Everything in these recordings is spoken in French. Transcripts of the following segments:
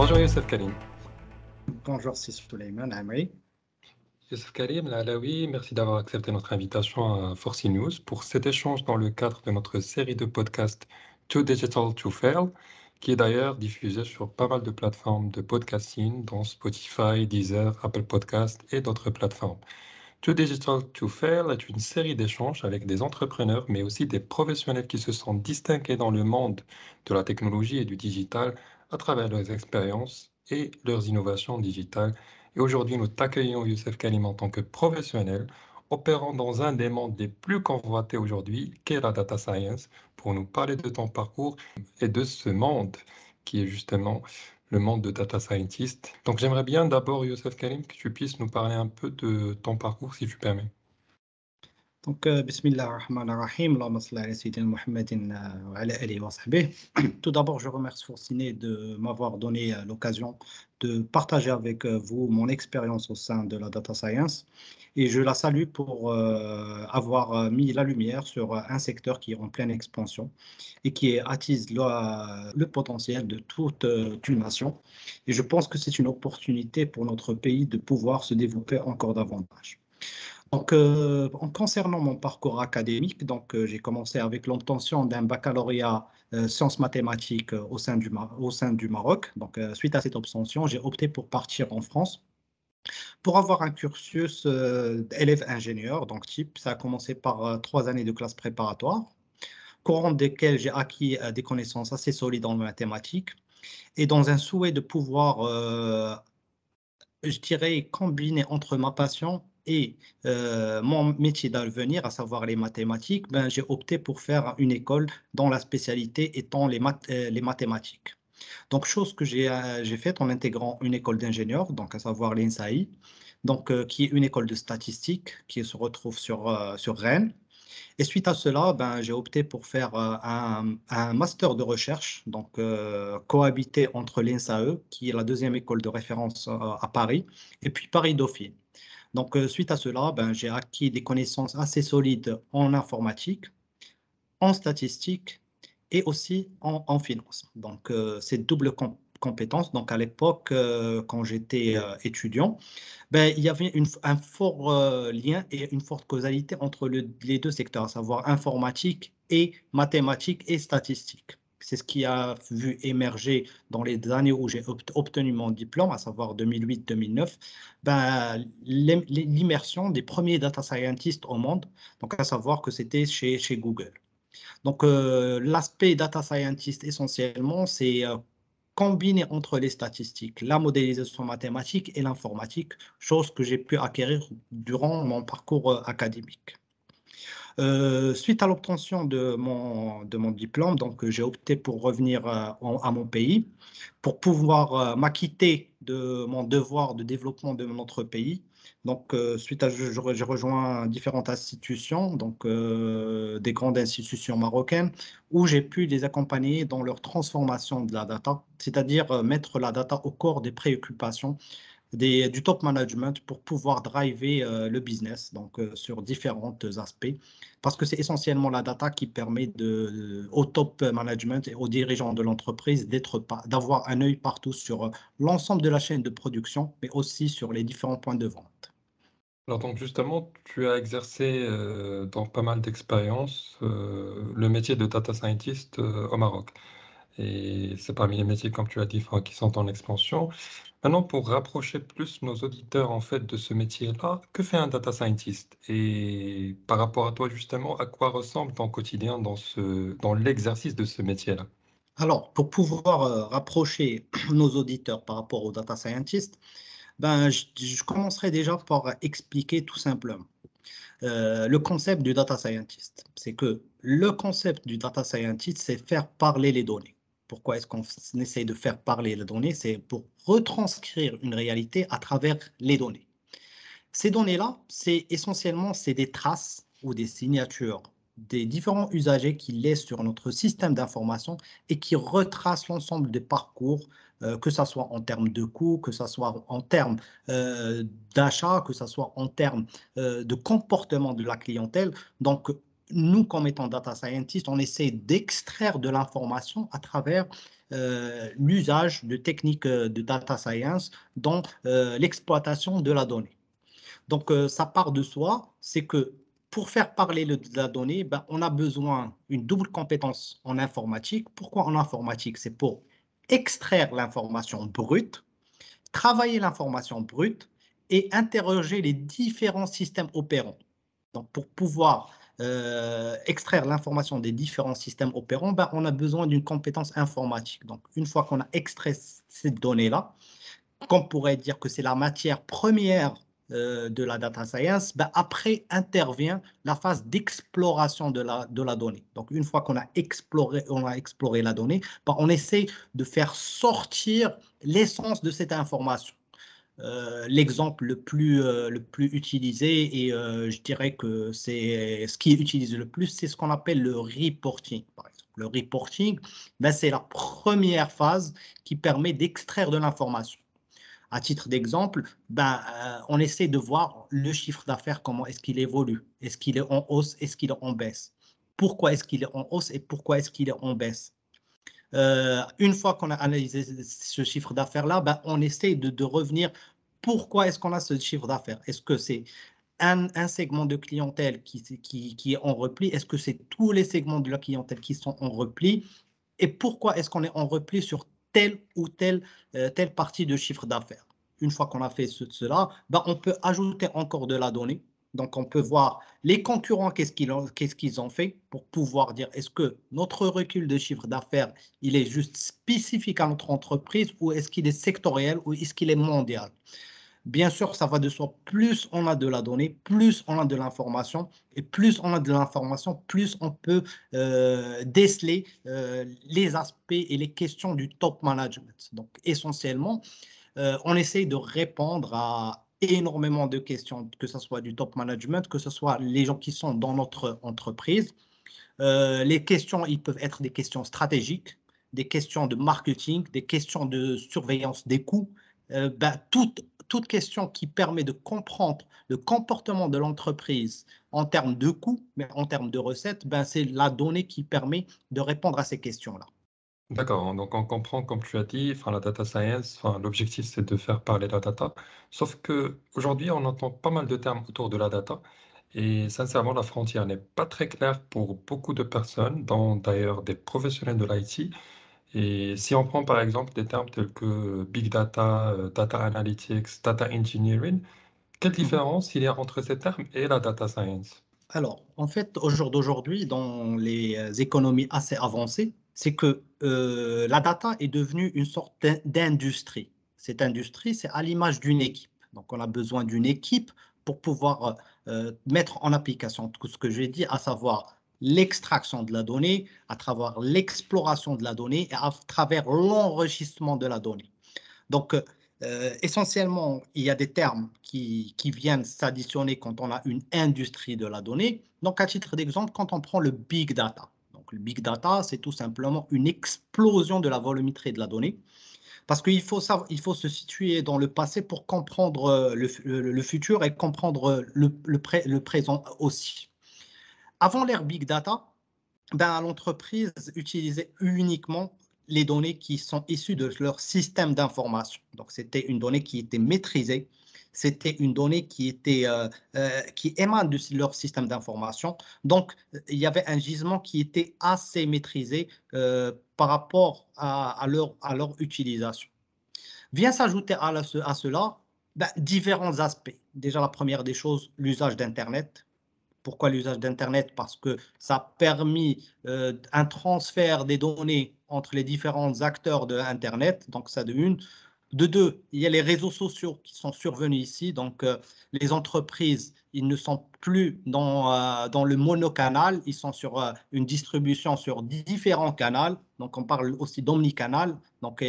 Bonjour Youssef Karim. Bonjour, c'est Souleymane Amri. Youssef Karim, Alaoui, merci d'avoir accepté notre invitation à Forcy News pour cet échange dans le cadre de notre série de podcasts Too Digital to Fail, qui est d'ailleurs diffusée sur pas mal de plateformes de podcasting, dont Spotify, Deezer, Apple Podcasts et d'autres plateformes. Too Digital to Fail est une série d'échanges avec des entrepreneurs, mais aussi des professionnels qui se sont distingués dans le monde de la technologie et du digital à travers leurs expériences et leurs innovations digitales. Et aujourd'hui, nous t'accueillons, Youssef Kalim, en tant que professionnel opérant dans un des mondes les plus convoités aujourd'hui, qu'est la data science, pour nous parler de ton parcours et de ce monde qui est justement le monde de data scientist. Donc j'aimerais bien d'abord, Youssef Karim, que tu puisses nous parler un peu de ton parcours, si tu permets. Donc, Bismillah ar-Rahman ar-Rahim, Allahumma salli ala Sayyidina Muhammadin wa ala alihi wa sahbihi. Tout d'abord, je remercie Forciné de m'avoir donné l'occasion de partager avec vous mon expérience au sein de la data science. Et je la salue pour avoir mis la lumière sur un secteur qui est en pleine expansion et qui attise le potentiel de toute une nation. Et je pense que c'est une opportunité pour notre pays de pouvoir se développer encore davantage. Donc, en concernant mon parcours académique, j'ai commencé avec l'obtention d'un baccalauréat sciences mathématiques au sein du Maroc. Donc, suite à cette obtention, j'ai opté pour partir en France pour avoir un cursus élève ingénieur. Donc, type, ça a commencé par 3 années de classe préparatoire, courant desquelles j'ai acquis des connaissances assez solides en mathématiques et dans un souhait de pouvoir je dirais, combiner entre ma passion et mon métier d'avenir, à savoir les mathématiques, ben, j'ai opté pour faire une école dont la spécialité étant les mathématiques. Donc, chose que j'ai faite en intégrant une école d'ingénieur, donc à savoir l'INSAI, qui est une école de statistique qui se retrouve sur Rennes. Et suite à cela, ben, j'ai opté pour faire un master de recherche, cohabité entre l'INSAE, qui est la deuxième école de référence à Paris, et puis Paris-Dauphine. Donc, suite à cela, ben, j'ai acquis des connaissances assez solides en informatique, en statistique et aussi en finance. Donc, c'est double compétence. Donc, à l'époque, quand j'étais étudiant, ben, il y avait un fort lien et une forte causalité entre les deux secteurs, à savoir informatique et mathématiques et statistiques. C'est ce qui a vu émerger dans les années où j'ai obtenu mon diplôme, à savoir 2008-2009, ben, l'immersion des premiers data scientists au monde, donc à savoir que c'était chez Google. Donc, l'aspect data scientist essentiellement, c'est combiner entre les statistiques, la modélisation mathématique et l'informatique, chose que j'ai pu acquérir durant mon parcours académique. Suite à l'obtention de mon diplôme, j'ai opté pour revenir à mon pays pour pouvoir m'acquitter de mon devoir de développement de notre pays. Suite à j'ai rejoint différentes institutions, des grandes institutions marocaines, où j'ai pu les accompagner dans leur transformation de la data, c'est-à-dire mettre la data au corps des préoccupations du top management pour pouvoir driver le business sur différents aspects. Parce que c'est essentiellement la data qui permet au top management et aux dirigeants de l'entreprise d'avoir un œil partout sur l'ensemble de la chaîne de production, mais aussi sur les différents points de vente. Alors donc justement, tu as exercé dans pas mal d'expériences le métier de data scientist au Maroc. Et c'est parmi les métiers, comme tu as dit, enfin, qui sont en expansion. Maintenant, pour rapprocher plus nos auditeurs en fait de ce métier-là, que fait un data scientist? Et par rapport à toi justement, à quoi ressemble ton quotidien dans l'exercice de ce métier-là? Alors, pour pouvoir rapprocher nos auditeurs par rapport aux data scientists, ben, je commencerai déjà par expliquer tout simplement. Le concept du data scientist, c'est que le concept du data scientist, c'est faire parler les données. Pourquoi est-ce qu'on essaye de faire parler les données? C'est pour retranscrire une réalité à travers les données. Ces données-là, c'est des traces ou des signatures des différents usagers qui laissent sur notre système d'information et qui retracent l'ensemble des parcours, que ce soit en termes de coûts, que ce soit en termes d'achat, que ce soit en termes de comportement de la clientèle. Donc, nous, comme étant data scientist, on essaie d'extraire de l'information à travers l'usage de techniques de data science dans l'exploitation de la donnée. Donc, ça part de soi, c'est que pour faire parler la donnée, ben, on a besoin d'une double compétence en informatique. Pourquoi en informatique? C'est pour extraire l'information brute, travailler l'information brute et interroger les différents systèmes opérants. Donc, pour pouvoir extraire l'information des différents systèmes opérants, ben, on a besoin d'une compétence informatique. Donc, une fois qu'on a extrait cette donnée-là, qu'on pourrait dire que c'est la matière première de la data science, ben après intervient la phase d'exploration de la donnée. Donc, une fois qu'on a exploré la donnée, ben on essaie de faire sortir l'essence de cette information. L'exemple le plus utilisé, et je dirais que c'est ce qui est utilisé le plus, c'est ce qu'on appelle le reporting, par exemple. Le reporting, ben, c'est la première phase qui permet d'extraire de l'information. À titre d'exemple, ben, on essaie de voir le chiffre d'affaires, comment est-ce qu'il évolue. Est-ce qu'il est en hausse, est-ce qu'il est en baisse? Pourquoi est-ce qu'il est en hausse et pourquoi est-ce qu'il est en baisse? Une fois qu'on a analysé ce chiffre d'affaires-là, ben, on essaie de revenir. Pourquoi est-ce qu'on a ce chiffre d'affaires? Est-ce que c'est un segment de clientèle qui est en repli? Est-ce que c'est tous les segments de la clientèle qui sont en repli? Et pourquoi est-ce qu'on est en repli sur telle ou telle partie de chiffre d'affaires? Une fois qu'on a fait cela, ben on peut ajouter encore de la donnée. Donc, on peut voir les concurrents, qu'est-ce qu'ils ont fait pour pouvoir dire est-ce que notre recul de chiffre d'affaires, il est juste spécifique à notre entreprise ou est-ce qu'il est sectoriel ou est-ce qu'il est mondial? Bien sûr, ça va de soi, plus on a de la donnée, plus on a de l'information, et plus on a de l'information, plus on peut déceler les aspects et les questions du top management. Donc, essentiellement, on essaye de répondre à énormément de questions, que ce soit du top management, que ce soit les gens qui sont dans notre entreprise. Les questions, ils peuvent être des questions stratégiques, des questions de marketing, des questions de surveillance des coûts. Ben, toute question qui permet de comprendre le comportement de l'entreprise en termes de coûts, mais en termes de recettes, ben, c'est la donnée qui permet de répondre à ces questions-là. D'accord, hein, donc on comprend, comme tu as dit, enfin, la data science, enfin, l'objectif c'est de faire parler la data. Sauf que aujourd'hui, on entend pas mal de termes autour de la data. Et sincèrement, la frontière n'est pas très claire pour beaucoup de personnes, dont d'ailleurs des professionnels de l'IT. Et si on prend par exemple des termes tels que big data, data analytics, data engineering, quelle Mhm. différence il y a entre ces termes et la data science? Alors, en fait, au jour d'aujourd'hui, dans les économies assez avancées, c'est que la data est devenue une sorte d'industrie. Cette industrie, c'est à l'image d'une équipe. Donc, on a besoin d'une équipe pour pouvoir mettre en application tout ce que j'ai dit, à savoir l'extraction de la donnée, à travers l'exploration de la donnée et à travers l'enrichissement de la donnée. Donc, essentiellement, il y a des termes qui viennent s'additionner quand on a une industrie de la donnée. Donc, à titre d'exemple, quand on prend le big data. Donc, le big data, c'est tout simplement une explosion de la volumétrie de la donnée. Parce qu'il faut savoir, il faut se situer dans le passé pour comprendre le futur et comprendre le présent aussi. Avant l'ère big data, ben, l'entreprise utilisait uniquement les données qui sont issues de leur système d'information. Donc, c'était une donnée qui était maîtrisée, c'était une donnée qui émane de leur système d'information. Donc, il y avait un gisement qui était assez maîtrisé par rapport à leur utilisation. Vient s'ajouter à cela ben, différents aspects. Déjà, la première des choses, l'usage d'Internet. Pourquoi l'usage d'Internet? Parce que ça a permis un transfert des données entre les différents acteurs de Internet, donc ça de une. De deux, il y a les réseaux sociaux qui sont survenus ici, donc les entreprises, ils ne sont plus dans le monocanal, ils sont sur une distribution sur différents canaux, donc on parle aussi d'omnicanal, donc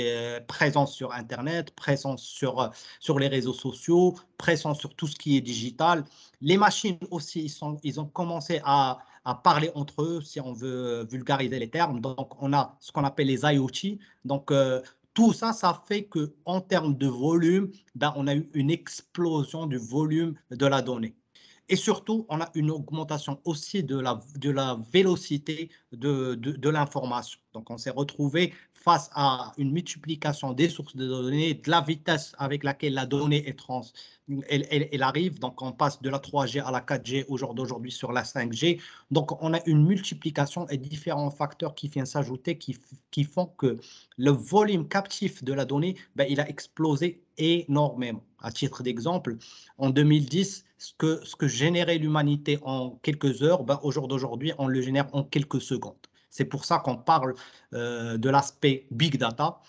présence sur Internet, présence sur les réseaux sociaux, présence sur tout ce qui est digital. Les machines aussi, ils ont commencé à parler entre eux, si on veut vulgariser les termes. Donc, on a ce qu'on appelle les IoT. Donc, tout ça, ça fait qu'en termes de volume, ben, on a eu une explosion du volume de la donnée. Et surtout, on a une augmentation aussi de la vélocité de l'information. Donc, on s'est retrouvé face à une multiplication des sources de données, de la vitesse avec laquelle la donnée elle arrive. Donc, on passe de la 3G à la 4G au jour d'aujourd'hui sur la 5G. Donc, on a une multiplication et différents facteurs qui viennent s'ajouter, qui font que le volume captif de la donnée, ben, il a explosé énormément. À titre d'exemple, en 2010, ce que générait l'humanité en quelques heures, ben, au jour d'aujourd'hui, on le génère en quelques secondes. C'est pour ça qu'on parle de l'aspect big data.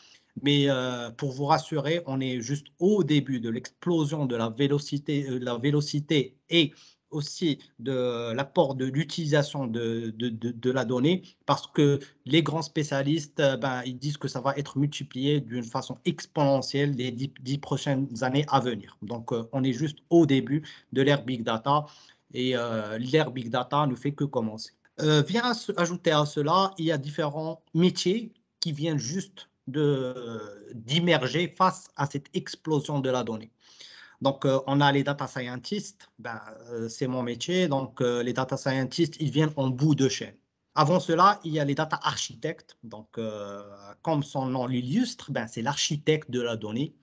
Mais pour vous rassurer, on est juste au début de l'explosion de la vélocité et aussi de l'apport de l'utilisation de la donnée, parce que les grands spécialistes, ben, ils disent que ça va être multiplié d'une façon exponentielle les 10 prochaines années à venir. Donc, on est juste au début de l'ère Big Data et l'ère Big Data ne fait que commencer. Vient ajouter à cela, il y a différents métiers qui viennent juste d'immerger face à cette explosion de la donnée. Donc, on a les data scientists, ben, c'est mon métier. Donc, les data scientists, ils viennent en bout de chaîne. Avant cela, il y a les data architectes. Donc, comme son nom l'illustre, ben, c'est l'architecte de la donnée.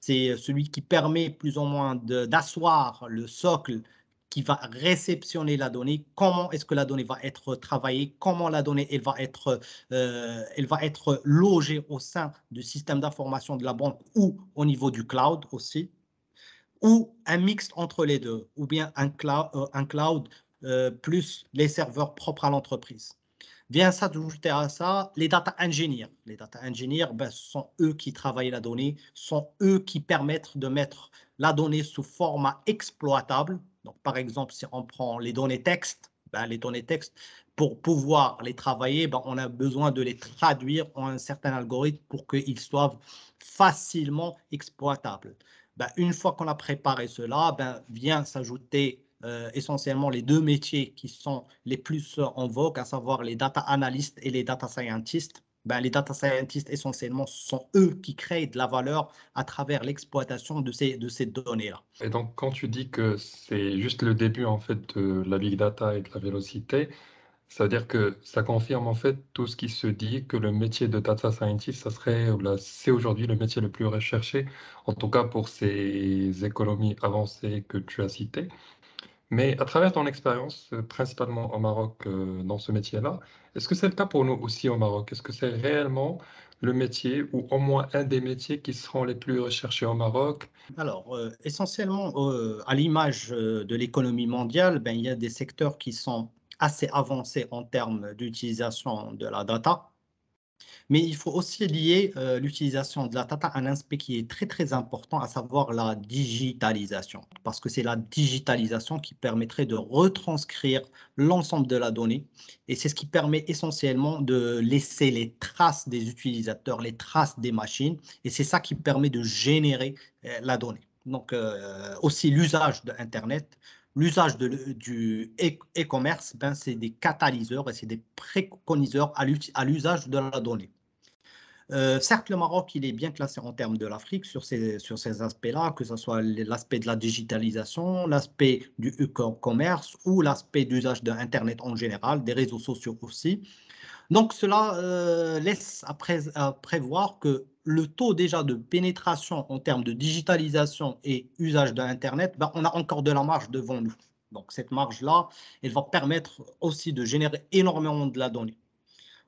C'est celui qui permet plus ou moins d'asseoir le socle qui va réceptionner la donnée, comment est-ce que la donnée va être travaillée, comment la donnée elle va être logée au sein du système d'information de la banque ou au niveau du cloud aussi, ou un mix entre les deux, ou bien un cloud plus les serveurs propres à l'entreprise. Vient s'ajouter à ça les data engineers. Les data engineers, ben, sont eux qui travaillent la donnée, sont eux qui permettent de mettre la donnée sous format exploitable. Donc, par exemple, si on prend les données texte, ben, les données texte, pour pouvoir les travailler, ben, on a besoin de les traduire en un certain algorithme pour qu'ils soient facilement exploitables. Ben, une fois qu'on a préparé cela, ben, vient s'ajouter essentiellement les deux métiers qui sont les plus en vogue, à savoir les data analysts et les data scientists. Ben, les data scientists, essentiellement, sont eux qui créent de la valeur à travers l'exploitation de ces données-là. Et donc, quand tu dis que c'est juste le début en fait de la big data et de la vélocité, ça veut dire que ça confirme en fait tout ce qui se dit que le métier de data scientist, ça serait, ou là, c'est aujourd'hui le métier le plus recherché, en tout cas pour ces économies avancées que tu as citées. Mais à travers ton expérience, principalement au Maroc, dans ce métier-là, est-ce que c'est le cas pour nous aussi au Maroc? Est-ce que c'est réellement le métier ou au moins un des métiers qui seront les plus recherchés au Maroc? Alors, essentiellement, à l'image de l'économie mondiale, ben, il y a des secteurs qui sont assez avancés en termes d'utilisation de la data. Mais il faut aussi lier l'utilisation de la data à un aspect qui est très très important, à savoir la digitalisation. Parce que c'est la digitalisation qui permettrait de retranscrire l'ensemble de la donnée. Et c'est ce qui permet essentiellement de laisser les traces des utilisateurs, les traces des machines. Et c'est ça qui permet de générer la donnée. Donc aussi l'usage de Internet. L'usage du e-commerce, ben, c'est des catalyseurs et c'est des préconiseurs à l'usage de la donnée. Certes, le Maroc, il est bien classé en termes de l'Afrique sur ces aspects-là, que ce soit l'aspect de la digitalisation, l'aspect du e-commerce ou l'aspect d'usage d'Internet en général, des réseaux sociaux aussi. Donc, cela laisse à prévoir que le taux déjà de pénétration en termes de digitalisation et usage d'Internet, ben, on a encore de la marge devant nous. Donc, cette marge-là, elle va permettre aussi de générer énormément de la donnée.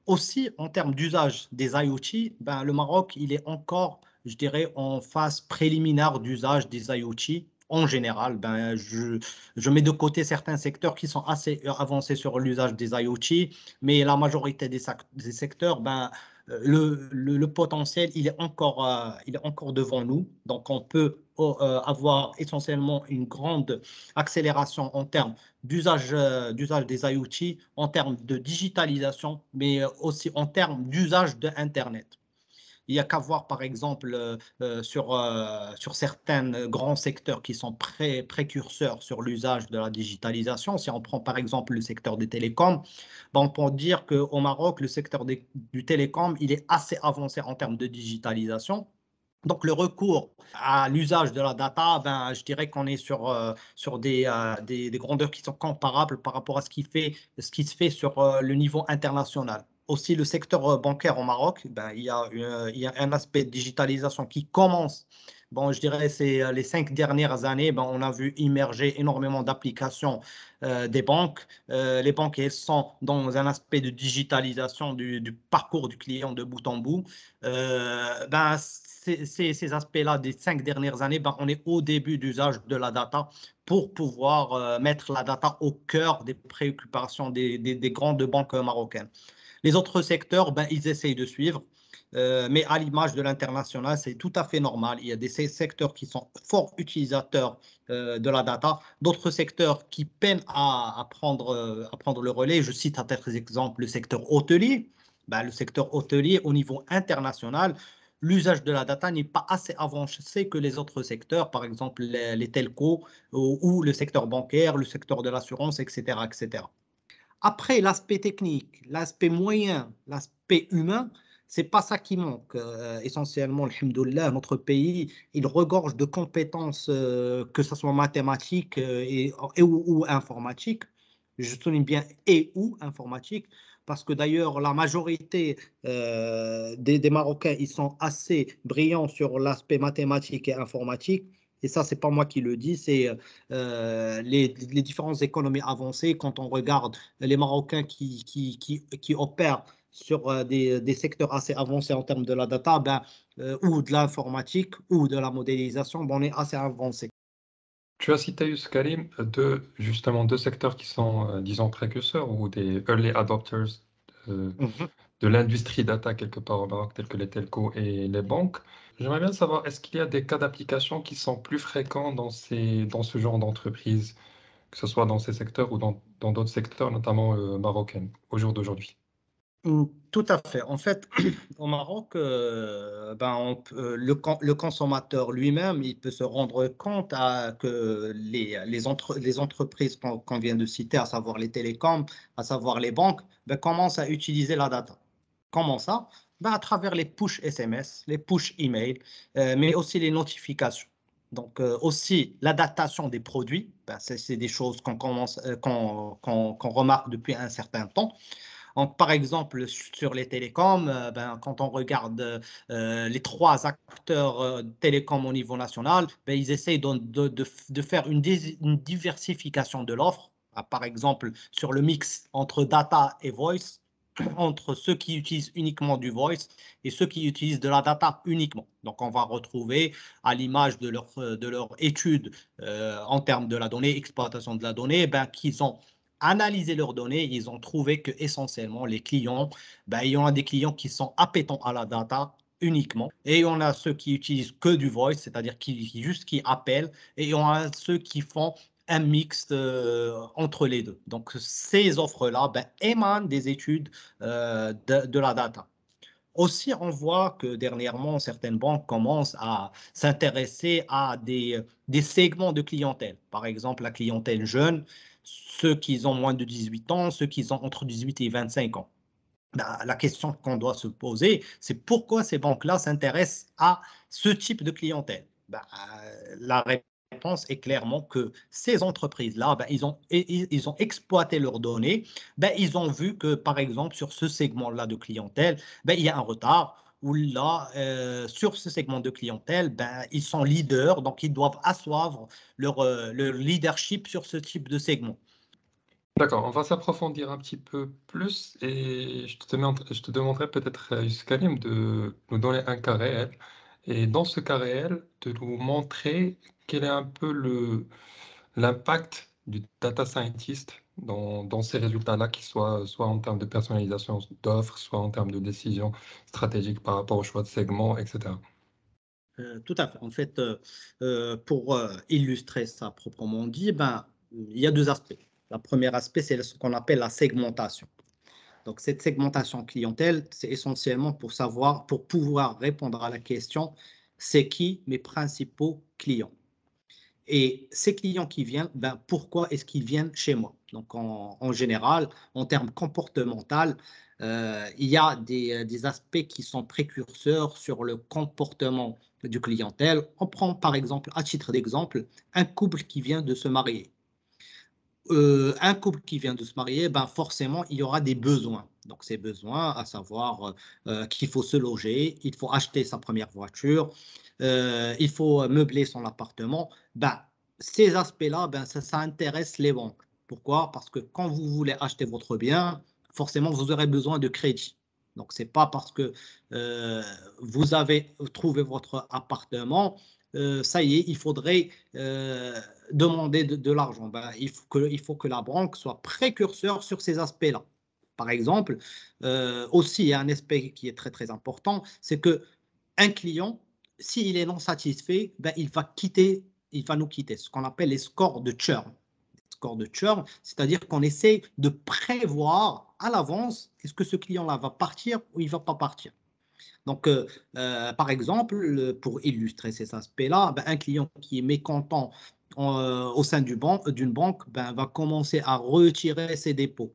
Aussi, en termes d'usage des IoT, ben, le Maroc, il est encore, je dirais, en phase préliminaire d'usage des IoT. En général, ben, je mets de côté certains secteurs qui sont assez avancés sur l'usage des IoT, mais la majorité des secteurs, ben, le potentiel, il est encore devant nous. Donc, on peut avoir essentiellement une grande accélération en termes d'usage des IoT, en termes de digitalisation, mais aussi en termes d'usage de Internet. Il n'y a qu'à voir, par exemple, sur certains grands secteurs qui sont précurseurs sur l'usage de la digitalisation. Si on prend, par exemple, le secteur des télécoms, ben, on peut dire qu'au Maroc, le secteur du télécom, il est assez avancé en termes de digitalisation. Donc, le recours à l'usage de la data, ben, je dirais qu'on est sur des grandeurs qui sont comparables par rapport à ce qui se fait sur le niveau international. Aussi, le secteur bancaire au Maroc, ben, il y a un aspect de digitalisation qui commence. Bon, je dirais c'est les 5 dernières années, ben, on a vu immerger énormément d'applications des banques. Les banques, elles sont dans un aspect de digitalisation du parcours du client de bout en bout. Ben, ces aspects-là des 5 dernières années, ben, on est au début d'usage de la data pour pouvoir mettre la data au cœur des préoccupations des grandes banques marocaines. Les autres secteurs, ben, ils essayent de suivre, mais à l'image de l'international, c'est tout à fait normal. Il y a des secteurs qui sont forts utilisateurs de la data, d'autres secteurs qui peinent à prendre le relais. Je cite à titre d'exemple le secteur hôtelier. Ben, le secteur hôtelier, au niveau international, l'usage de la data n'est pas assez avancé que les autres secteurs, par exemple les telcos ou le secteur bancaire, le secteur de l'assurance, etc., etc. Après, l'aspect technique, l'aspect moyen, l'aspect humain, c'est pas ça qui manque. Essentiellement, alhamdoulilah, notre pays, il regorge de compétences, que ce soit mathématiques ou informatiques. Je souligne bien et ou informatique, parce que d'ailleurs, la majorité des Marocains, ils sont assez brillants sur l'aspect mathématique et informatique. Et ça, c'est pas moi qui le dis, c'est les différentes économies avancées. Quand on regarde les Marocains qui opèrent sur des secteurs assez avancés en termes de la data, ben, ou de l'informatique ou de la modélisation, ben, on est assez avancé. Tu as cité, Karim, justement deux secteurs qui sont, disons, précurseurs ou des early adopters euh, Mhm. de l'industrie data quelque part au Maroc, tels que les telcos et les banques. J'aimerais bien savoir, est-ce qu'il y a des cas d'application qui sont plus fréquents dans ce genre d'entreprise, que ce soit dans ces secteurs ou dans d'autres secteurs, notamment marocains, au jour d'aujourd'hui? Tout à fait. En fait, au Maroc, ben, le consommateur lui-même, il peut se rendre compte que les entreprises qu'on vient de citer, à savoir les télécoms, à savoir les banques, ben, commencent à utiliser la data. Comment ça? Ben, à travers les push SMS, les push email, mais aussi les notifications. Donc, aussi l'adaptation des produits, ben, c'est des choses qu'on remarque depuis un certain temps. Donc, par exemple, sur les télécoms, ben, quand on regarde les trois acteurs télécoms au niveau national, ben, ils essayent de faire une diversification de l'offre. Ah, par exemple, sur le mix entre data et voice, entre ceux qui utilisent uniquement du voice et ceux qui utilisent de la data uniquement. Donc, on va retrouver à l'image de leur étude en termes de la donnée, exploitation de la donnée, ben, qu'ils ont analysé leurs données, ils ont trouvé que essentiellement les clients, ben, il y en a des clients qui sont appétents à la data uniquement, et on a ceux qui utilisent que du voice, c'est-à-dire juste qui appellent, et on a ceux qui font un mix entre les deux. Donc ces offres-là ben, émanent des études de la data. Aussi, on voit que dernièrement, certaines banques commencent à s'intéresser à des segments de clientèle. Par exemple, la clientèle jeune, ceux qui ont moins de 18 ans, ceux qui ont entre 18 et 25 ans. Ben, la question qu'on doit se poser, c'est pourquoi ces banques-là s'intéressent à ce type de clientèle. Ben, la réponse est clairement que ces entreprises-là, ben, ils ont exploité leurs données. Ben, ils ont vu que, par exemple, sur ce segment-là de clientèle, ben, il y a un retard. Où là, sur ce segment de clientèle, ben, ils sont leaders, donc ils doivent asseoir leur leadership sur ce type de segment. D'accord, on va s'approfondir un petit peu plus et je te demanderai peut-être, Karim, de nous donner un cas réel et dans ce cas réel, de nous montrer quel est un peu l'impact du data scientist dans ces résultats-là, qui soit en termes de personnalisation d'offres, soit en termes de décision stratégique par rapport au choix de segments, etc. Tout à fait. En fait, pour illustrer ça proprement dit, ben, il y a deux aspects. Le premier aspect, c'est ce qu'on appelle la segmentation. Donc, cette segmentation clientèle, c'est essentiellement pour savoir, pour pouvoir répondre à la question, c'est qui mes principaux clients? Et ces clients qui viennent, ben, pourquoi est-ce qu'ils viennent chez moi? Donc, en général, en termes comportementaux, il y a des aspects qui sont précurseurs sur le comportement du clientèle. On prend par exemple, à titre d'exemple, un couple qui vient de se marier. Un couple qui vient de se marier, ben forcément, il y aura des besoins. Donc, ces besoins, à savoir qu'il faut se loger, il faut acheter sa première voiture, il faut meubler son appartement. Ben, ces aspects-là, ben, ça intéresse les banques. Pourquoi? Parce que quand vous voulez acheter votre bien, forcément, vous aurez besoin de crédit. Donc, ce n'est pas parce que euh, vous avez trouvé votre appartement, ça y est, il faudrait demander de l'argent. Ben, il faut que la banque soit précurseur sur ces aspects-là. Par exemple, aussi, il y a un aspect qui est très, très important, c'est que un client, s'il est non satisfait, ben, il va nous quitter, ce qu'on appelle les scores de churn. Score de churn, c'est-à-dire qu'on essaie de prévoir à l'avance est-ce que ce client-là va partir ou il ne va pas partir. Donc, par exemple, pour illustrer ces aspects-là, ben, un client qui est mécontent au sein d'une banque ben, va commencer à retirer ses dépôts.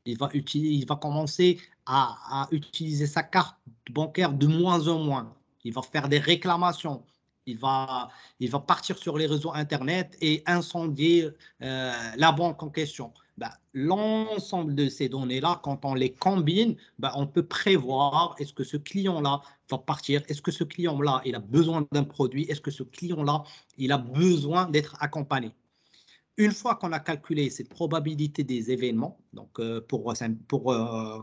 Il va commencer à utiliser sa carte bancaire de moins en moins. Il va faire des réclamations. Il va, il va partir sur les réseaux Internet et incendier la banque en question. Ben, l'ensemble de ces données-là, quand on les combine, ben, on peut prévoir est-ce que ce client-là va partir, est-ce que ce client-là, il a besoin d'un produit, est-ce que ce client-là, il a besoin d'être accompagné. Une fois qu'on a calculé cette probabilité des événements, donc pour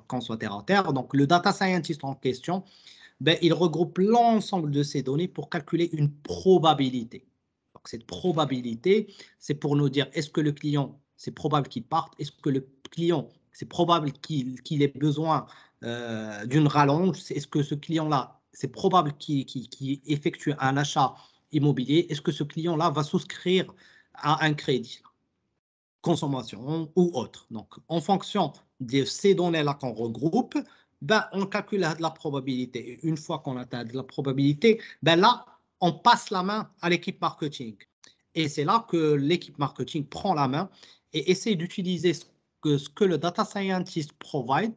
qu'on soit terre à terre, donc le data scientist en question, ben, il regroupe l'ensemble de ces données pour calculer une probabilité. Donc, cette probabilité, c'est pour nous dire est-ce que le client, c'est probable qu'il parte, est-ce que le client, c'est probable qu'il ait besoin d'une rallonge, est-ce que ce client-là, c'est probable qu'il effectue un achat immobilier, est-ce que ce client-là va souscrire à un crédit, consommation ou autre. Donc, en fonction de ces données-là qu'on regroupe, ben, on calcule la probabilité. Une fois qu'on atteint de la probabilité, ben là, on passe la main à l'équipe marketing. Et c'est là que l'équipe marketing prend la main et essaie d'utiliser ce que le data scientist provide.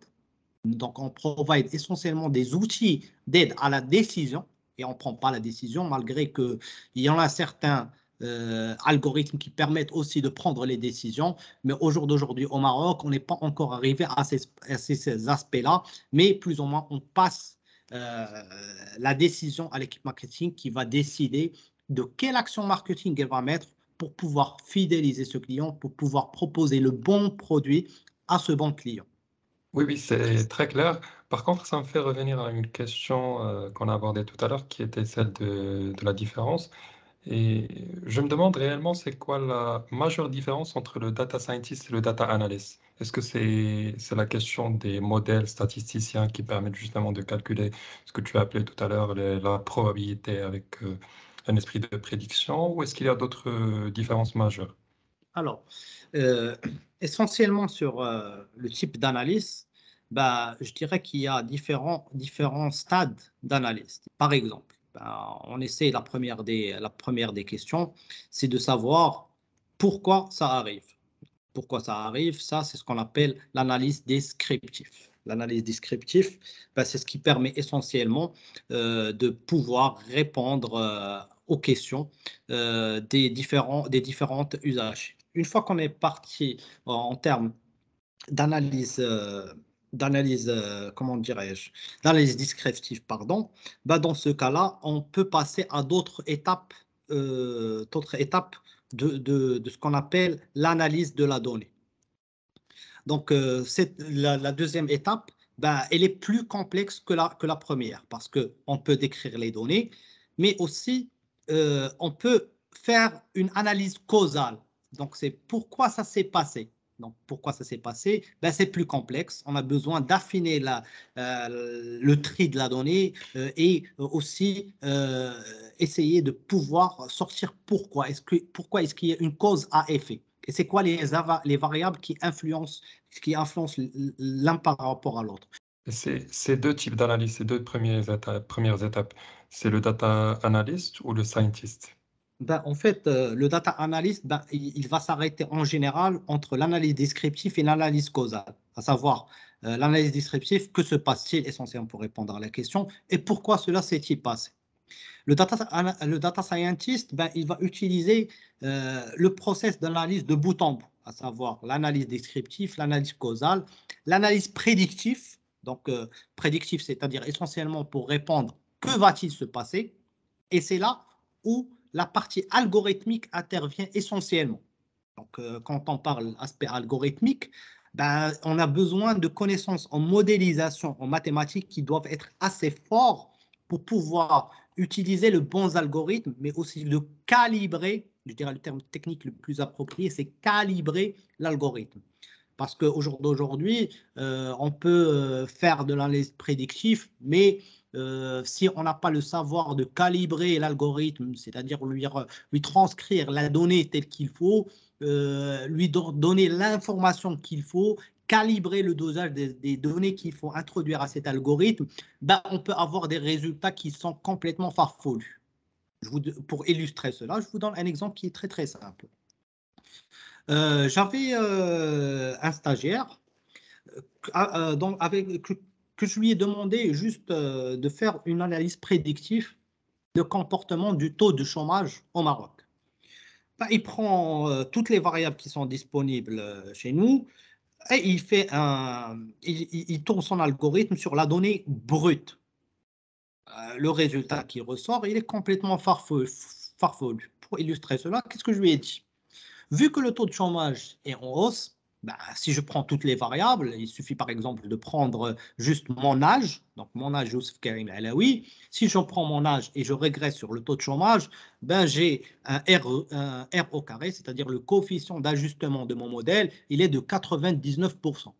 Donc, on provide essentiellement des outils d'aide à la décision et on ne prend pas la décision malgré qu'il y en a certains algorithmes qui permettent aussi de prendre les décisions. Mais au jour d'aujourd'hui, au Maroc, on n'est pas encore arrivé à ces aspects-là, mais plus ou moins, on passe la décision à l'équipe marketing qui va décider de quelle action marketing elle va mettre pour pouvoir fidéliser ce client, pour pouvoir proposer le bon produit à ce bon client. Oui, oui, c'est très clair. Par contre, ça me fait revenir à une question qu'on a abordée tout à l'heure, qui était celle de la différence. Et je me demande réellement, c'est quoi la majeure différence entre le data scientist et le data analyst? Est-ce que c'est la question des modèles statisticiens qui permettent justement de calculer ce que tu as appelé tout à l'heure la probabilité avec un esprit de prédiction, ou est-ce qu'il y a d'autres différences majeures? Alors, euh, essentiellement sur le type d'analyse, bah, je dirais qu'il y a différents stades d'analyse. Par exemple, bah, on essaie la première des questions, c'est de savoir pourquoi ça arrive. Pourquoi ça arrive, ça, c'est ce qu'on appelle l'analyse descriptive. L'analyse descriptive, bah, c'est ce qui permet essentiellement de pouvoir répondre aux questions des différentes usages. Une fois qu'on est parti en termes d'analyse, comment dirais-je, d'analyse descriptive, pardon, bah dans ce cas-là, on peut passer à d'autres étapes de ce qu'on appelle l'analyse de la donnée. Donc, la deuxième étape, ben, elle est plus complexe que la première parce qu'on peut décrire les données, mais aussi on peut faire une analyse causale. Donc, c'est pourquoi ça s'est passé. Donc, pourquoi ça s'est passé? Ben, c'est plus complexe. On a besoin d'affiner le tri de la donnée et aussi essayer de pouvoir sortir pourquoi est-ce qu'il y a une cause à effet. Et c'est quoi les variables qui influencent l'un par rapport à l'autre. Ces deux types d'analyse, ces deux premières étapes, c'est le data analyst ou le scientist? Ben, en fait, le data analyst, ben, il va s'arrêter en général entre l'analyse descriptive et l'analyse causale, à savoir l'analyse descriptive, que se passe-t-il essentiellement pour répondre à la question et pourquoi cela s'est-il passé. Le data scientist, ben, il va utiliser le process d'analyse de bout en bout, à savoir l'analyse descriptive, l'analyse causale, l'analyse prédictive. Donc, prédictive, c'est-à-dire essentiellement pour répondre que va-t-il se passer. Et c'est là où la partie algorithmique intervient essentiellement. Donc, quand on parle aspect algorithmique, ben, on a besoin de connaissances en modélisation, en mathématiques qui doivent être assez forts pour pouvoir utiliser le bon algorithme, mais aussi de calibrer, je dirais le terme technique le plus approprié, c'est calibrer l'algorithme. Parce qu'au jour d'aujourd'hui, on peut faire de l'analyse prédictive, mais si on n'a pas le savoir de calibrer l'algorithme, c'est-à-dire lui transcrire la donnée telle qu'il faut, lui donner l'information qu'il faut, calibrer le dosage des données qu'il faut introduire à cet algorithme, ben, on peut avoir des résultats qui sont complètement farfelus. Pour illustrer cela, je vous donne un exemple qui est très très simple. J'avais un stagiaire que je lui ai demandé juste de faire une analyse prédictive de comportement du taux de chômage au Maroc. Ben, il prend toutes les variables qui sont disponibles chez nous et il tourne son algorithme sur la donnée brute. Le résultat qui ressort, il est complètement farfelu. Pour illustrer cela, qu'est-ce que je lui ai dit? Vu que le taux de chômage est en hausse, ben, si je prends toutes les variables, il suffit par exemple de prendre juste mon âge, donc mon âge Youssef Karim Alaoui. Si je prends mon âge et je régresse sur le taux de chômage, ben, j'ai un R au carré, c'est-à-dire le coefficient d'ajustement de mon modèle, il est de 99%.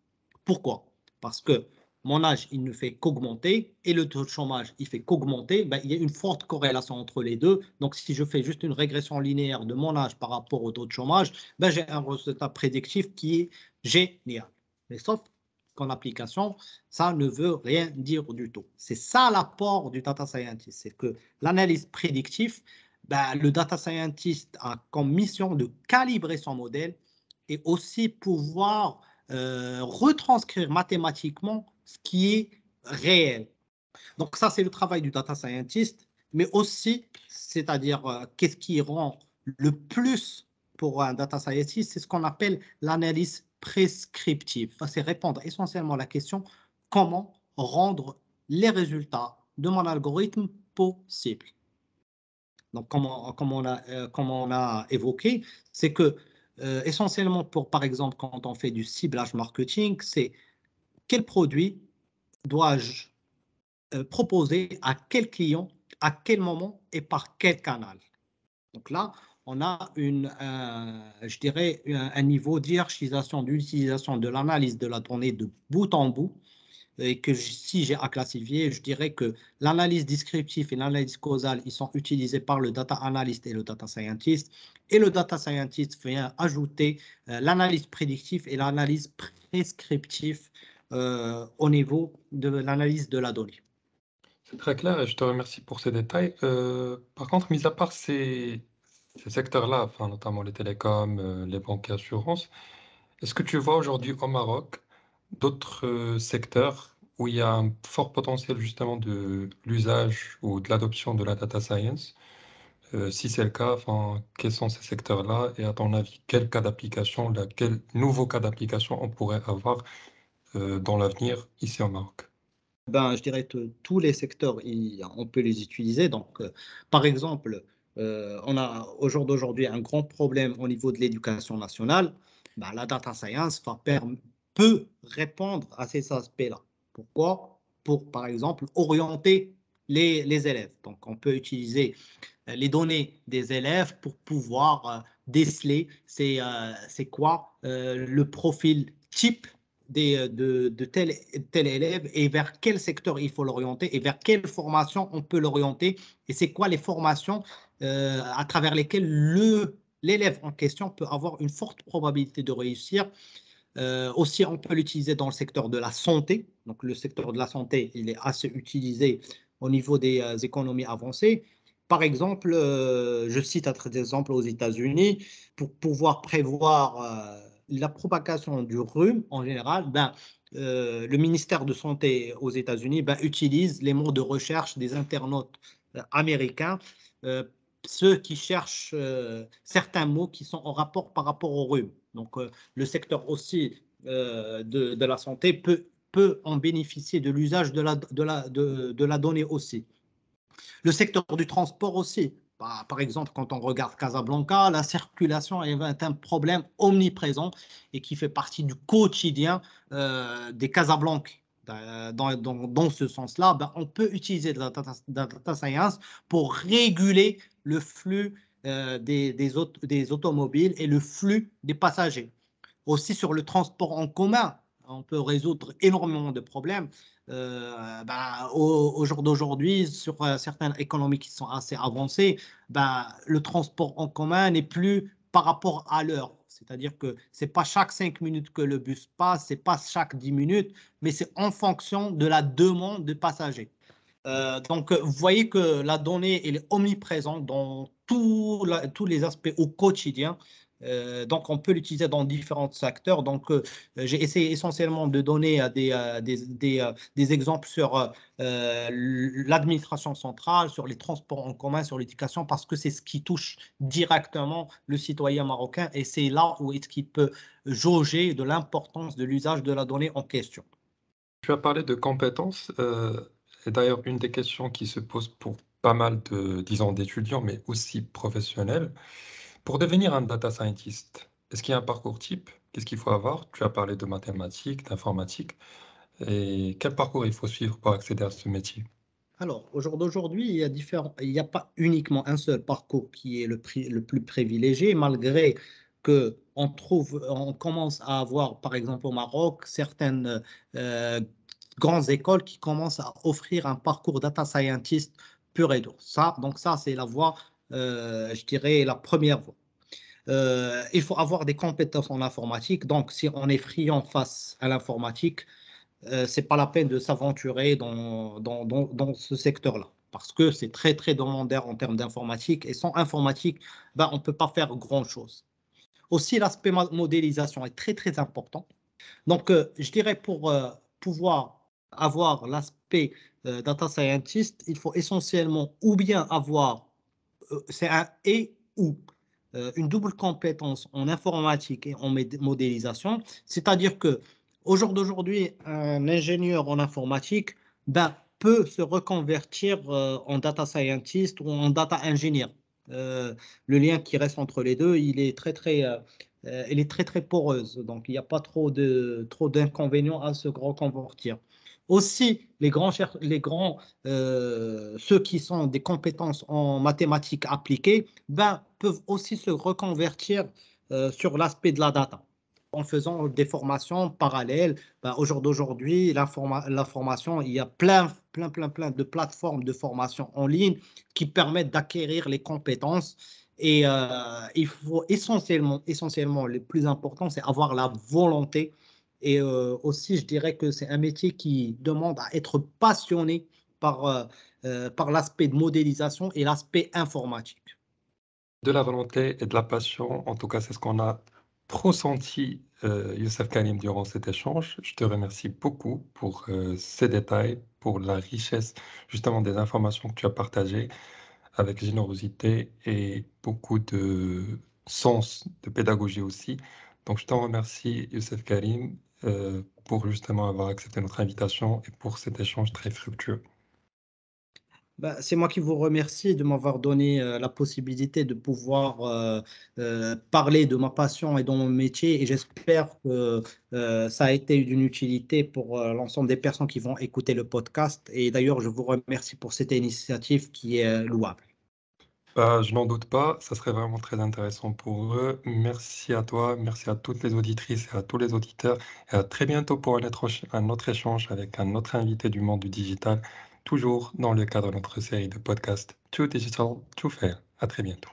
Pourquoi? Parce que mon âge, il ne fait qu'augmenter et le taux de chômage, il fait qu'augmenter, ben, il y a une forte corrélation entre les deux. Donc, si je fais juste une régression linéaire de mon âge par rapport au taux de chômage, ben, j'ai un résultat prédictif qui est génial. Mais sauf qu'en application, ça ne veut rien dire du tout. C'est ça l'apport du data scientist, c'est que l'analyse prédictive, ben, le data scientist a comme mission de calibrer son modèle et aussi pouvoir retranscrire mathématiquement ce qui est réel. Donc ça, c'est le travail du data scientist, mais aussi, c'est-à-dire qu'est-ce qui rend le plus pour un data scientist, c'est ce qu'on appelle l'analyse prescriptive. C'est répondre essentiellement à la question comment rendre les résultats de mon algorithme possibles. Donc, comme on a évoqué, c'est que essentiellement par exemple, quand on fait du ciblage marketing, c'est quel produit dois-je proposer à quel client, à quel moment et par quel canal. Donc là, on a je dirais, un niveau d'hierarchisation, d'utilisation de l'analyse de la donnée de bout en bout, et que si j'ai à classifier, je dirais que l'analyse descriptive et l'analyse causale, ils sont utilisés par le data analyst et le data scientist, et le data scientist vient ajouter l'analyse prédictive et l'analyse prescriptive au niveau de l'analyse de la donnée. C'est très clair et je te remercie pour ces détails. Par contre, mis à part ces secteurs-là, enfin, notamment les télécoms, les banques et assurances, est-ce que tu vois aujourd'hui au Maroc d'autres secteurs où il y a un fort potentiel justement de l'usage ou de l'adoption de la data science? Si c'est le cas, enfin, quels sont ces secteurs-là et à ton avis, quel cas d'application, quel nouveau cas d'application on pourrait avoir dans l'avenir ici au Maroc? Ben, je dirais que tous les secteurs, on peut les utiliser. Donc, par exemple, on a au jour d'aujourd'hui un grand problème au niveau de l'éducation nationale. Ben, la data science peut répondre à ces aspects-là. Pourquoi? Pour, par exemple, orienter les élèves. Donc, on peut utiliser les données des élèves pour pouvoir déceler c'est quoi le profil type de tel élève et vers quel secteur il faut l'orienter et vers quelle formation on peut l'orienter et c'est quoi les formations à travers lesquelles l'élève en question peut avoir une forte probabilité de réussir. Aussi, on peut l'utiliser dans le secteur de la santé. Donc, le secteur de la santé, il est assez utilisé au niveau des économies avancées. Par exemple, je cite un trait d'exemple aux États-Unis, pour pouvoir prévoir la propagation du rhume en général, le ministère de Santé aux États-Unis utilise les mots de recherche des internautes américains, euh, ceux qui cherchent certains mots qui sont en rapport par rapport au rhume. Donc, le secteur aussi de la santé peut en bénéficier de l'usage de la donnée aussi. Le secteur du transport aussi. Par exemple, quand on regarde Casablanca, la circulation est un problème omniprésent et qui fait partie du quotidien des Casablancais. Dans ce sens-là, on peut utiliser de la data science pour réguler le flux des automobiles et le flux des passagers. Aussi sur le transport en commun, on peut résoudre énormément de problèmes. Au jour d'aujourd'hui, sur certaines économies qui sont assez avancées, le transport en commun n'est plus par rapport à l'heure. C'est-à-dire que ce n'est pas chaque 5 minutes que le bus passe, ce n'est pas chaque 10 minutes, mais c'est en fonction de la demande de passagers. Donc, vous voyez que la donnée elle est omniprésente dans tous les aspects au quotidien. Donc, on peut l'utiliser dans différents secteurs. Donc, j'ai essayé essentiellement de donner des exemples sur l'administration centrale, sur les transports en commun, sur l'éducation, parce que c'est ce qui touche directement le citoyen marocain et c'est là où est-ce qu'il peut jauger de l'importance de l'usage de la donnée en question. Tu as parlé de compétences, et d'ailleurs une des questions qui se pose pour pas mal de, disons, d'étudiants, mais aussi professionnels. Pour devenir un data scientist, est-ce qu'il y a un parcours type? Qu'est-ce qu'il faut avoir? Tu as parlé de mathématiques, d'informatique, et quel parcours il faut suivre pour accéder à ce métier? Alors, au jour d'aujourd'hui, il n'y a pas uniquement un seul parcours qui est le plus privilégié, malgré que on commence à avoir, par exemple au Maroc, certaines euh, grandes écoles qui commencent à offrir un parcours data scientist pur et dur. Donc ça, c'est la voie, je dirais, la première voie. Il faut avoir des compétences en informatique. Donc, si on est friand face à l'informatique, c'est pas la peine de s'aventurer dans ce secteur-là parce que c'est très, très demandeur en termes d'informatique et sans informatique, on ne peut pas faire grand-chose. Aussi, l'aspect modélisation est très, très important. Donc, je dirais pour pouvoir avoir l'aspect data scientist, il faut essentiellement ou bien avoir, c'est un et ou, une double compétence en informatique et en modélisation, c'est-à-dire que au jour d'aujourd'hui, un ingénieur en informatique peut se reconvertir en data scientist ou en data engineer. Le lien qui reste entre les deux, il est très, très poreuse. Donc, il n'y a pas trop d'inconvénients à se reconvertir. Aussi, ceux qui sont des compétences en mathématiques appliquées, peuvent aussi se reconvertir sur l'aspect de la data en faisant des formations parallèles. Au jour d'aujourd'hui, la formation, il y a plein de plateformes de formation en ligne qui permettent d'acquérir les compétences. Et il faut essentiellement, le plus important, c'est avoir la volonté. Et aussi, je dirais que c'est un métier qui demande à être passionné par l'aspect de modélisation et l'aspect informatique. De la volonté et de la passion, en tout cas, c'est ce qu'on a ressenti, Youssef Karim, durant cet échange. Je te remercie beaucoup pour ces détails, pour la richesse justement des informations que tu as partagées avec générosité et beaucoup de sens de pédagogie aussi. Donc, je t'en remercie, Youssef Karim, pour justement avoir accepté notre invitation et pour cet échange très fructueux. C'est moi qui vous remercie de m'avoir donné la possibilité de pouvoir parler de ma passion et de mon métier et j'espère que ça a été d'une utilité pour l'ensemble des personnes qui vont écouter le podcast. Et d'ailleurs, je vous remercie pour cette initiative qui est louable. Bah, je n'en doute pas, ça serait vraiment très intéressant pour eux. Merci à toi, merci à toutes les auditrices et à tous les auditeurs. Et à très bientôt pour un autre échange avec un autre invité du monde du digital, toujours dans le cadre de notre série de podcasts Too Digital to Fail. À très bientôt.